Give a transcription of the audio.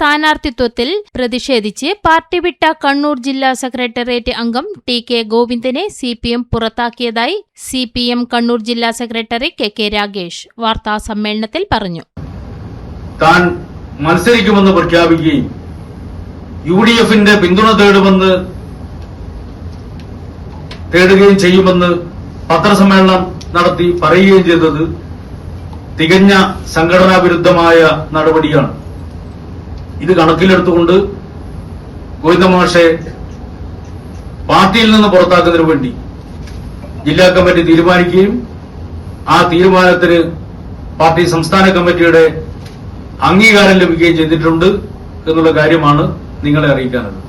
സ്ഥാനാർത്ഥിത്വത്തിൽ പ്രതിഷേധിച്ച് പാർട്ടി വിട്ട കണ്ണൂർ ജില്ലാ സെക്രട്ടേറിയറ്റ് അംഗം ടി.കെ. ഗോവിന്ദനെ CPM പുറത്താക്കിയതായി CPM കണ്ണൂർ ജില്ലാ സെക്രട്ടറി കെ രാഗേഷ് വാർത്താസമ്മേളനത്തിൽ പറഞ്ഞു. താൻ മത്സരിക്കുമെന്ന് പ്രഖ്യാപിക്കുകയും UDFന്റെ പിന്തുണ തേടുകയും ചെയ്യുമെന്ന് പത്രസമ്മേളനം നടത്തി പറയുകയും ചെയ്തത് തികഞ്ഞ സംഘടനാ വിരുദ്ധമായ നടപടിയാണ്. ഇത് കണക്കിലെടുത്തുകൊണ്ട് ഗോവിന്ദമാഷെ പാർട്ടിയിൽ നിന്ന് പുറത്താക്കുന്നതിനു വേണ്ടി ജില്ലാ കമ്മിറ്റി തീരുമാനിക്കുകയും ആ തീരുമാനത്തിന് പാർട്ടി സംസ്ഥാന കമ്മിറ്റിയുടെ അംഗീകാരം ലഭിക്കുകയും ചെയ്തിട്ടുണ്ട് എന്നുള്ള കാര്യമാണ് നിങ്ങളെ അറിയിക്കാനുള്ളത്.